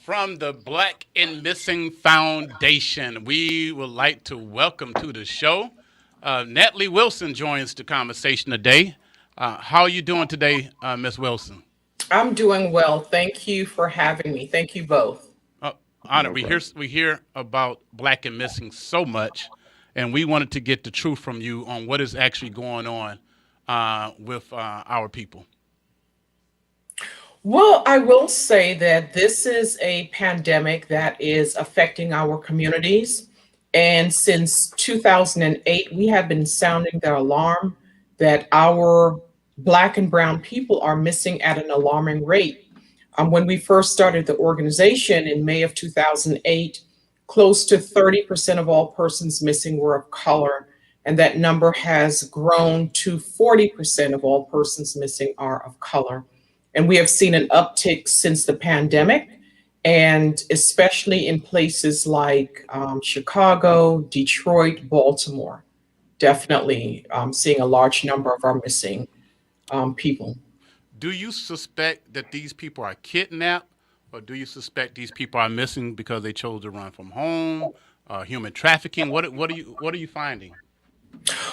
From the Black and Missing Foundation, we would like to welcome to the show Natalie Wilson joins the conversation today. How are you doing today, Miss Wilson? I'm doing well. Thank you for having me. Thank you both. Uh, Honored. We hear about Black and Missing so much, and we wanted to get the truth from you on what is actually going on with our people. Well, I will say that this is a pandemic that is affecting our communities. And since 2008, we have been sounding the alarm that our Black and Brown people are missing at an alarming rate. When we first started the organization in May of 2008, close to 30% of all persons missing were of color. And that number has grown to 40% of all persons missing are of color. And we have seen an uptick since the pandemic, and especially in places like Chicago, Detroit, Baltimore. Definitely seeing a large number of our missing people. Do you suspect that these people are kidnapped, or do you suspect these people are missing because they chose to run from home, human trafficking? What are you finding?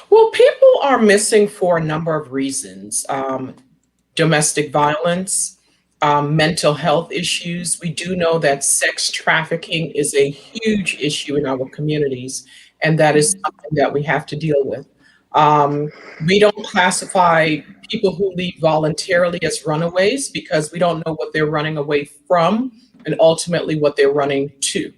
Well, people are missing for a number of reasons. Domestic violence, mental health issues. We do know that sex trafficking is a huge issue in our communities, and that is something that we have to deal with. Um, we don't classify people who leave voluntarily as runaways because we don't know what they're running away from and ultimately what they're running to.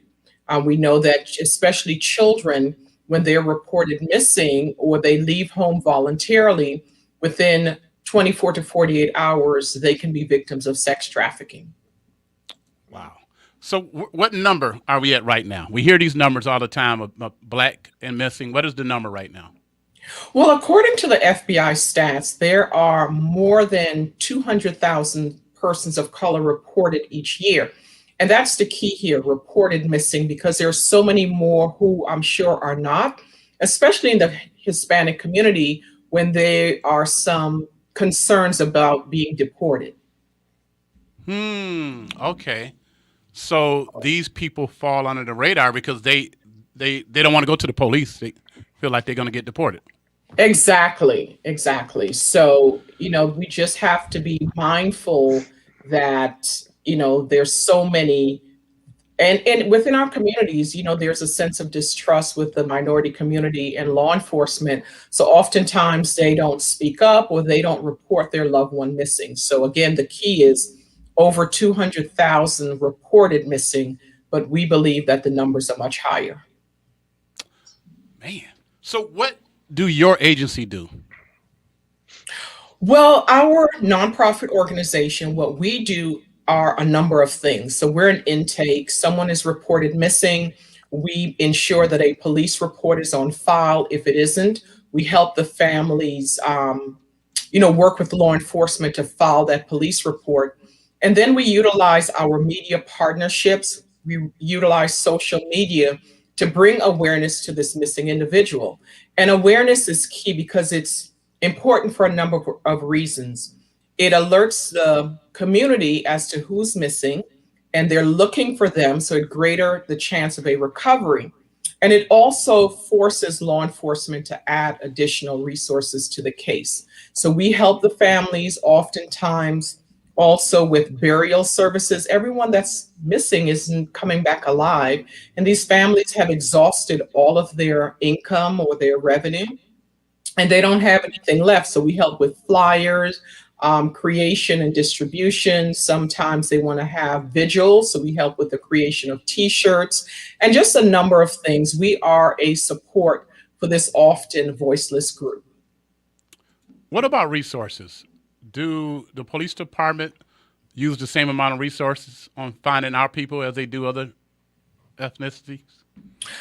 We know that especially children, when they're reported missing or they leave home voluntarily, within 24 to 48 hours, they can be victims of sex trafficking. Wow. So, what number are we at right now? We hear these numbers all the time of Black and missing. What is the number right now? Well, according to the FBI stats, there are more than 200,000 persons of color reported each year. And that's the key here, reported missing, because there are so many more who I'm sure are not, especially in the Hispanic community when there are some concerns about being deported. Okay. So these people fall under the radar because they don't want to go to the police. They feel like they're going to get deported. Exactly, exactly. So, we just have to be mindful that, there's so many, and within our communities, there's a sense of distrust with the minority community and law enforcement. So oftentimes they don't speak up or they don't report their loved one missing. So again, the key is over 200,000 reported missing, but we believe that the numbers are much higher. Man. So what do your agency do? Well, our nonprofit organization, what we do are a number of things. So we're an intake. Someone is reported missing. We ensure that a police report is on file. If it isn't, we help the families, work with law enforcement to file that police report. And then we utilize our media partnerships. We utilize social media to bring awareness to this missing individual. And awareness is key because it's important for a number of reasons. It alerts the community as to who's missing, and they're looking for them, so it greater the chance of a recovery. And it also forces law enforcement to add additional resources to the case. So we help the families oftentimes also with burial services. Everyone that's missing isn't coming back alive, and these families have exhausted all of their income or their revenue and they don't have anything left. So we help with flyers, creation and distribution. Sometimes they want to have vigils, so we help with the creation of T-shirts and just a number of things. We are a support for this often voiceless group. What about resources? Do the police department use the same amount of resources on finding our people as they do other ethnicities,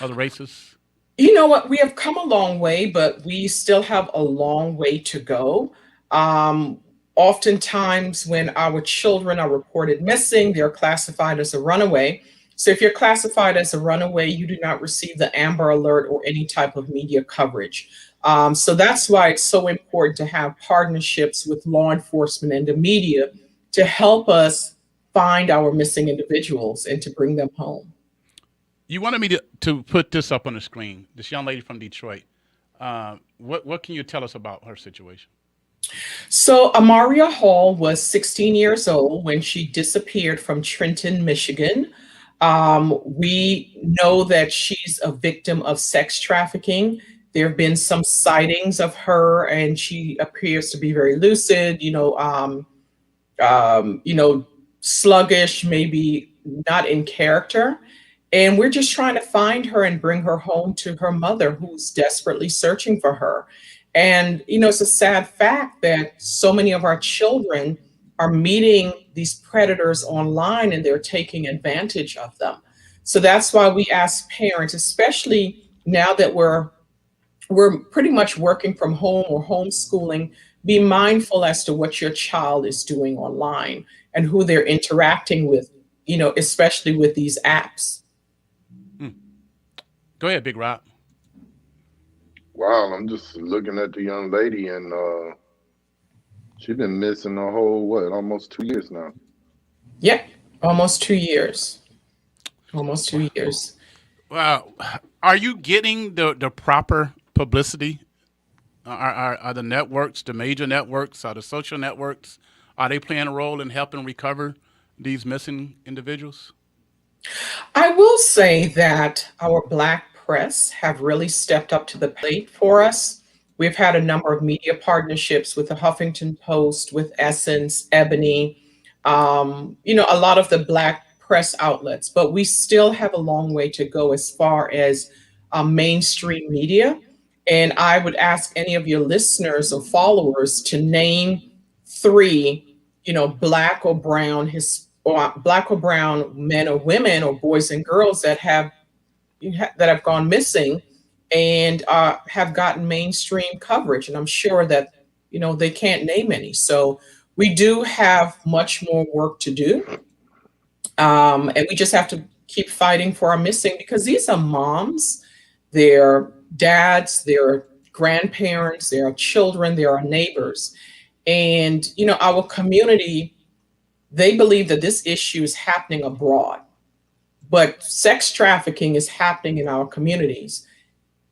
other races? You know what? We have come a long way, but we still have a long way to go. Um, Oftentimes, when our children are reported missing, they're classified as a runaway. So, if you're classified as a runaway, you do not receive the Amber Alert or any type of media coverage. So, that's why it's so important to have partnerships with law enforcement and the media to help us find our missing individuals and to bring them home. You wanted me to put this up on the screen. This young lady from Detroit. What can you tell us about her situation? So, Amaria Hall was 16 years old when she disappeared from Trenton, Michigan. We know that she's a victim of sex trafficking. There have been some sightings of her, and she appears to be very lucid, you know, sluggish, maybe not in character. And we're just trying to find her and bring her home to her mother, who's desperately searching for her. And, it's a sad fact that so many of our children are meeting these predators online and they're taking advantage of them. So that's why we ask parents, especially now that we're pretty much working from home or homeschooling, be mindful as to what your child is doing online and who they're interacting with, especially with these apps. Hmm. Go ahead, Big Rob. Wow, I'm just looking at the young lady, and she been missing a whole what, almost 2 years now. Yeah, almost 2 years. Almost two Wow. years. Wow. Are you getting the proper publicity? Are the networks, the major networks, are the social networks, are they playing a role in helping recover these missing individuals? I will say that our Black press have really stepped up to the plate for us. We've had a number of media partnerships with the Huffington Post, with Essence, Ebony, a lot of the Black press outlets, but we still have a long way to go as far as mainstream media. And I would ask any of your listeners or followers to name three, Black or brown, or Black or brown men or women or boys and girls that have gone missing and have gotten mainstream coverage. And I'm sure that they can't name any. So we do have much more work to do, and we just have to keep fighting for our missing, because these are moms, they're dads, they're grandparents, they are children, they are neighbors. And our community, they believe that this issue is happening abroad, but sex trafficking is happening in our communities,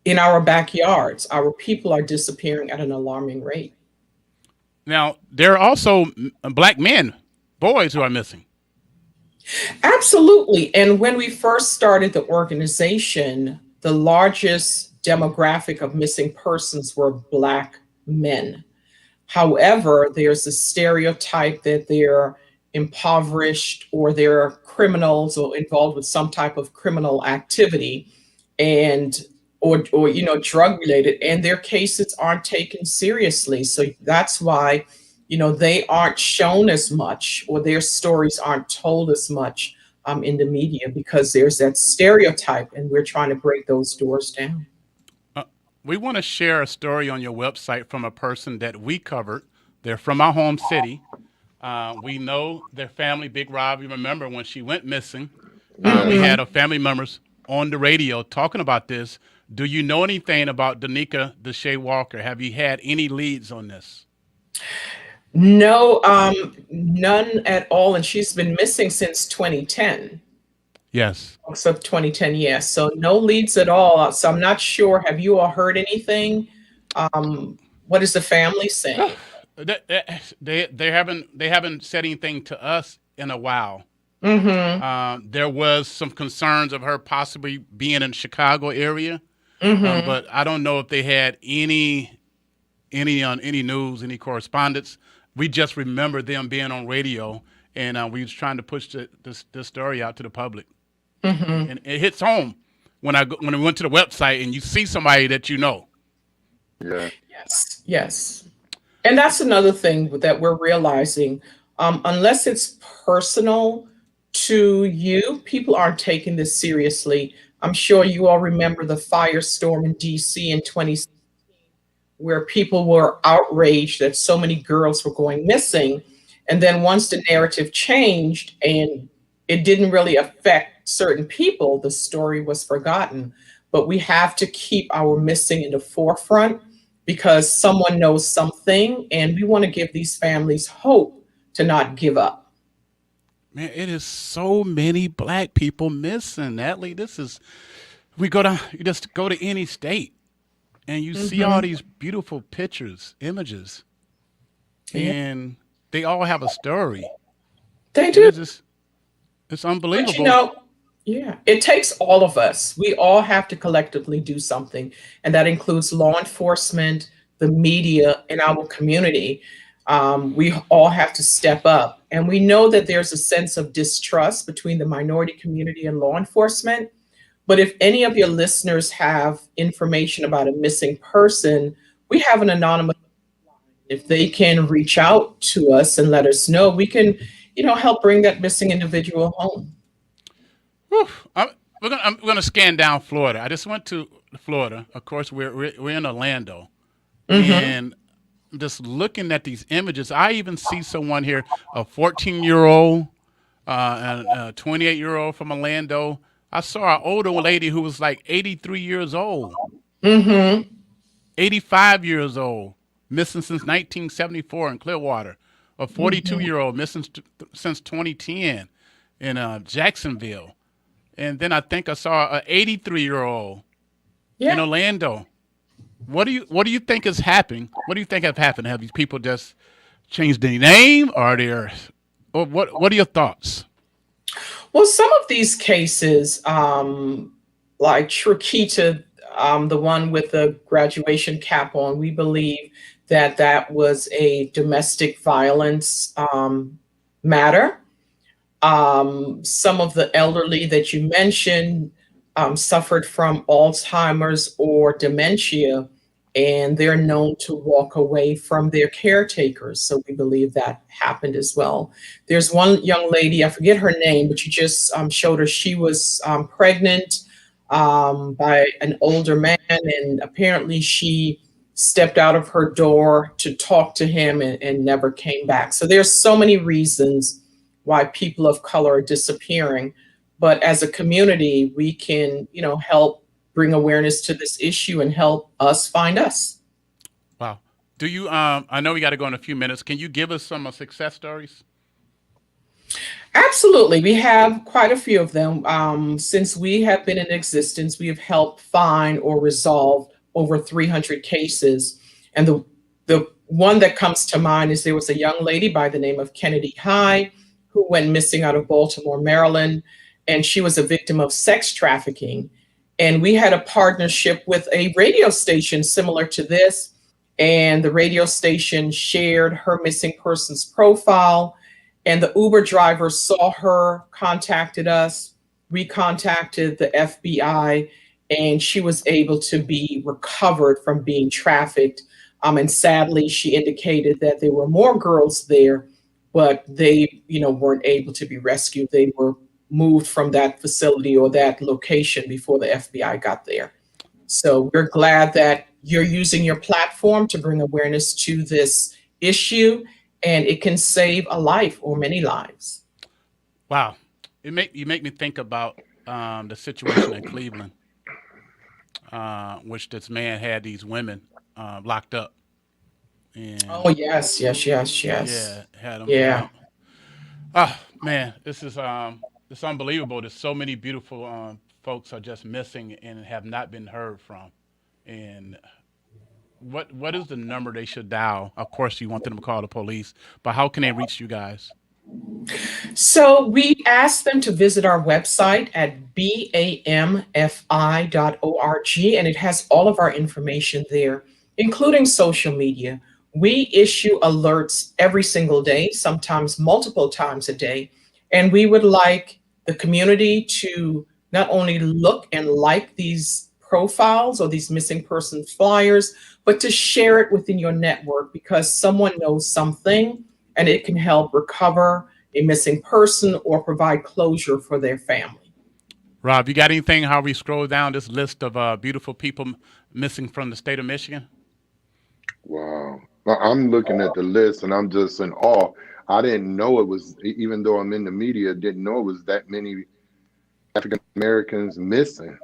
in our backyards. Our people are disappearing at an alarming rate. Now, there are also black men, boys who are missing. Absolutely. And when we first started the organization, the largest demographic of missing persons were Black men. However, there's a stereotype that they're impoverished or they're criminals or involved with some type of criminal activity, and or drug related, and their cases aren't taken seriously. So that's why they aren't shown as much, or their stories aren't told as much in the media, because there's that stereotype, and we're trying to break those doors down. Uh, we want to share a story on your website from a person that we covered. They're from our home city. We know their family, Big Rob. You remember when she went missing, we Yes. had Hmm. her family members on the radio talking about this. Do you know anything about Danica Deshae Walker? Have you had any leads on this? No, none at all. And she's been missing since 2010. Yes. August of 2010, yes. So no leads at all. So I'm not sure. Have you all heard anything? What is the family saying? They haven't said anything to us in a while. Mm-hmm. There was some concerns of her possibly being in the Chicago area, Mm-hmm. but I don't know if they had any news, any correspondence. We just remember them being on radio, and we was trying to push this story out to the public, Mm-hmm. and it hits home when we went to the website and you see somebody that you know. Yeah. Yes. Yes. And that's another thing that we're realizing. Unless it's personal to you, people aren't taking this seriously. I'm sure you all remember the firestorm in DC in 2016, where people were outraged that so many girls were going missing. And then once the narrative changed and it didn't really affect certain people, the story was forgotten. But we have to keep our missing in the forefront, because someone knows something, and we want to give these families hope to not give up. Man, it is so many black people missing. Natalie, this is you just go to any state and you see all Hmm. these beautiful pictures, images, Yeah, and they all have a story. they And do. it's But unbelievable. yeah, it takes all of us. We all have to collectively do something, and that includes law enforcement, the media, and our community. We all have to step up. And we know that there's a sense of distrust between the minority community and law enforcement. But if any of your listeners have information about a missing person, we have an anonymous. If they can reach out to us and let us know, we can, help bring that missing individual home. Whew. I'm gonna scan down Florida. I just went to Florida. Of course, we're in Orlando, Hmm. and just looking at these images, I even see someone here, a 14-year-old, and a 28-year-old from Orlando. I saw an older lady who was like 83 years old, Hmm. 85 years old, missing since 1974 in Clearwater. A 42-year-old missing since 2010 in Jacksonville. And then I think I saw an 83-year-old in Yeah. Orlando. What do you think is happening? What do you think have happened? Have these people just changed their name, or what are your thoughts? Well, some of these cases, like Shrakita, the one with the graduation cap on, we believe that that was a domestic violence matter. Some of the elderly that you mentioned suffered from Alzheimer's or dementia, and they're known to walk away from their caretakers. So we believe that happened as well. There's one young lady, I forget her name, but you just showed her. She was pregnant by an older man, and apparently she stepped out of her door to talk to him and never came back. So there's so many reasons why people of color are disappearing. But as a community, we can, help bring awareness to this issue and help us find us. Wow. Do you? I know we got to go in a few minutes. Can you give us some success stories? Absolutely. We have quite a few of them. Since we have been in existence, we have helped find or resolve over 300 cases. And the one that comes to mind is there was a young lady by the name of Kennedy High who went missing out of Baltimore, Maryland, and she was a victim of sex trafficking. And we had a partnership with a radio station similar to this. And the radio station shared her missing persons profile, and the Uber driver saw her, contacted us. We contacted the FBI, and she was able to be recovered from being trafficked. And sadly, she indicated that there were more girls there, but they, weren't able to be rescued. They were moved from that facility or that location before the FBI got there. So we're glad that you're using your platform to bring awareness to this issue, and it can save a life or many lives. Wow. You make me think about the situation in Cleveland, which this man had these women locked up, Oh, and yes, yes, yes, yes. yeah, had them. Yeah. Man, it's unbelievable. There's so many beautiful folks are just missing and have not been heard from. And what is the number they should dial? Of course, you want them to call the police, but how can they reach you guys? So we asked them to visit our website at bamfi.org, and it has all of our information there, including social media. We issue alerts every single day, sometimes multiple times a day, and we would like the community to not only look and like these profiles or these missing persons flyers, but to share it within your network because someone knows something and it can help recover a missing person or provide closure for their family. Rob, you got anything? How we scroll down this list of beautiful people missing from the state of Michigan? Wow. I'm looking at the list and I'm just in awe. I didn't know it was, even though I'm in the media, didn't know it was that many African Americans missing.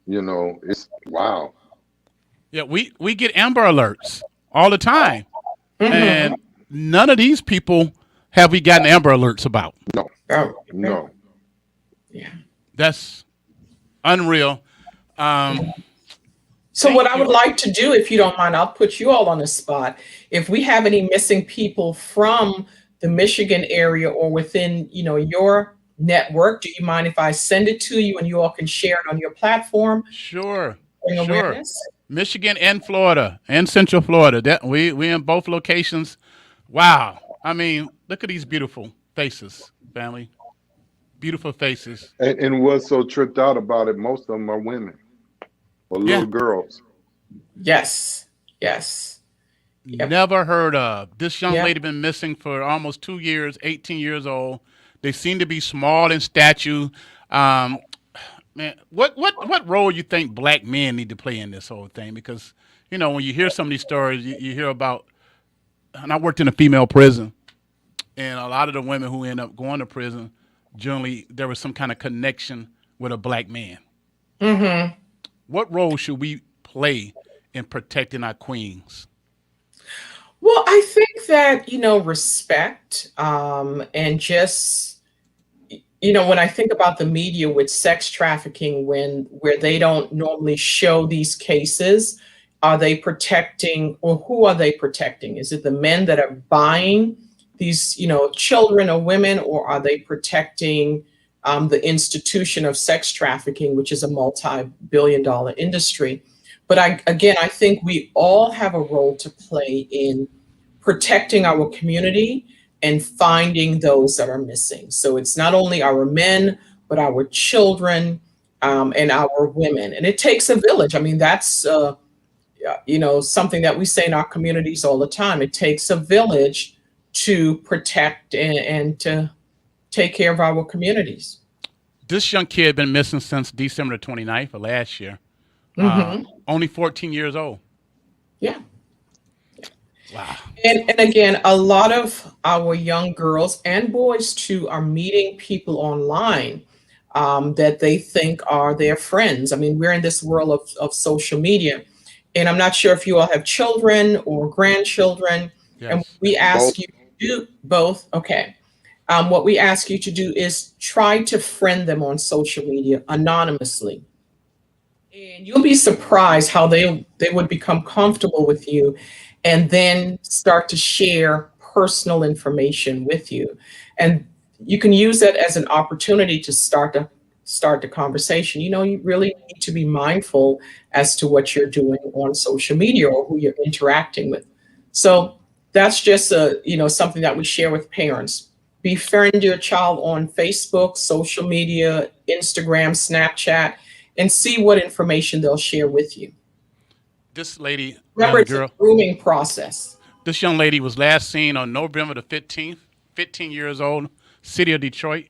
It's wow. Yeah, we get Amber Alerts all the time, Mhm. and none of these people have we gotten Amber Alerts about. No. Oh, okay. No. Yeah. That's unreal. Um, So what thank I would you. like to do, if you don't mind, I'll put you all on the spot. If we have any missing people from the Michigan area or within, your network, do you mind if I send it to you and you all can share it on your platform, Sure, bring sure. awareness? Michigan and Florida and Central Florida. That we in both locations. Wow. I mean, look at these beautiful faces, family. Beautiful faces. And what's so tripped out about it, most of them are women or Yeah. little girls. Yes. Yes. Yep. Never heard of. This young Yep. lady been missing for almost 2 years, 18 years old. They seem to be small in stature. Um, man, what role you think black men need to play in this whole thing? Because when you hear some of these stories, you hear about. And I worked in a female prison, and a lot of the women who end up going to prison, generally there was some kind of connection with a black man. Hmm. What role should we play in protecting our queens? Well, I think that, respect, and just, when I think about the media with sex trafficking, where they don't normally show these cases, are they protecting, or who are they protecting? Is it the men that are buying these, children or women, or are they protecting the institution of sex trafficking, which is a multi-billion-dollar industry? But I think we all have a role to play in protecting our community and finding those that are missing. So it's not only our men, but our children, and our women. And it takes a village. I mean, that's something that we say in our communities all the time. It takes a village to protect and to take care of our communities. This young kid been missing since December the 29th of last year. Hmm. Only 14 years old. Yeah. Wow. And again, a lot of our young girls and boys too are meeting people online, that they think are their friends. I mean, we're in this world of social media. And I'm not sure if you all have children or grandchildren. And Yes. we Both. ask you to do both. Okay. What we ask you to do is try to friend them on social media anonymously. And you'll be surprised how they would become comfortable with you and then start to share personal information with you. And you can use that as an opportunity to start the conversation. You really need to be mindful as to what you're doing on social media or who you're interacting with. So that's just something that we share with parents. Befriend your child on Facebook, social media, Instagram, Snapchat, and see what information they'll share with you. This lady Remember, and it's a girl, grooming process. this young lady was last seen on November the 15th, 15 years old, city of Detroit,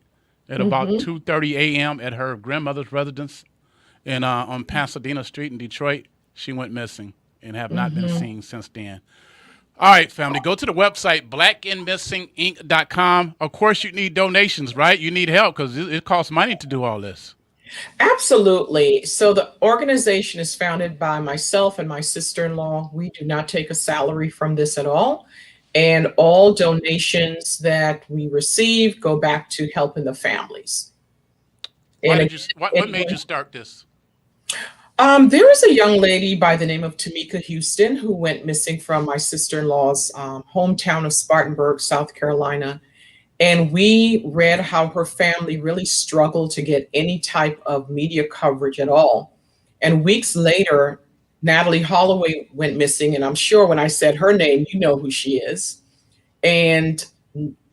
at about Hmm. 2:30 a.m. at her grandmother's residence on Pasadena Street in Detroit. She went missing and have not been Hmm. seen since then. All right, family, go to the website blackandmissinginc.com. Of course, you need donations, right? You need help because it costs money to do all this. Absolutely. So the organization is founded by myself and my sister-in-law. We do not take a salary from this at all. And all donations that we receive go back to helping the families. Why And did again, you? What made you anyone, start this? there was a young lady by the name of Tamika Houston who went missing from my sister-in-law's hometown of Spartanburg, South Carolina. And we read how her family really struggled to get any type of media coverage at all. And weeks later, Natalie Holloway went missing. And I'm sure when I said her name, you know who she is. And,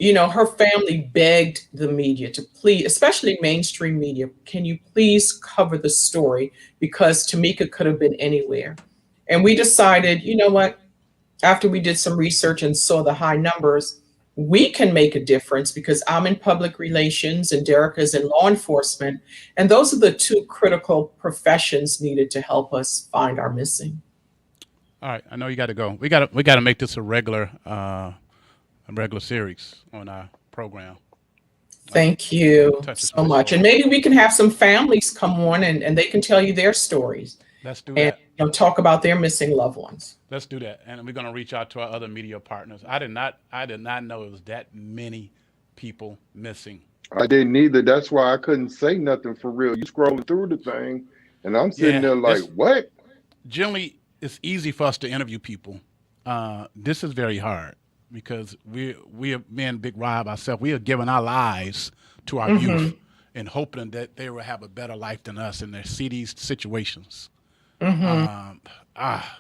her family begged the media to please, especially mainstream media, can you please cover the story? Because Tamika could have been anywhere. And we decided, you know what? After we did some research and saw the high numbers, we can make a difference because I'm in public relations and Derek is in law enforcement. And those are the two critical professions needed to help us find our missing. All right, I know you got to go. We got to make this a regular series on our program. Thank you Touches so my much. And soul. maybe we can have some families come on and they can tell you their stories Let's do and that. talk about their missing loved ones. Let's do that, and we're gonna reach out to our other media partners. I did not know it was that many people missing. I didn't either. That's why I couldn't say nothing for real. You scrolling through the thing, and I'm sitting Yeah, there like, this what? generally it's easy for us to interview people. This is very hard because we are me and Big Rob ourselves. We are giving our lives to our youth Mm-hmm. and hoping that they will have a better life than us in their cities situations. Mm-hmm. Um, ah,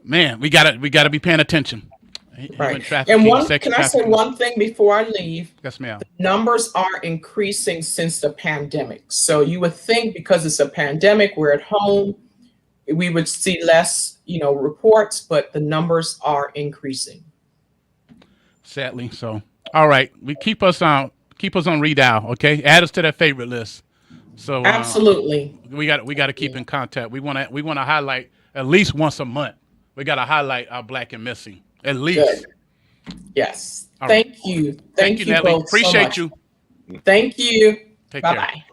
man, we gotta be paying attention. Human Right. And trafficking, one, sex can I say trafficking. one thing before I leave? Yes, ma'am. Numbers are increasing since the pandemic. So you would think because it's a pandemic, we're at home, we would see less, reports, but the numbers are increasing. Sadly, so all right, we keep us on redial. Okay, add us to that favorite list. So Absolutely. we got to keep in contact. We want to highlight at least once a month. We got to highlight our black and missing at Good. least. Yes. All right. Thank you. Thank Thank you, you Natalie. both so Appreciate much. you. Thank you. Take Bye care. bye.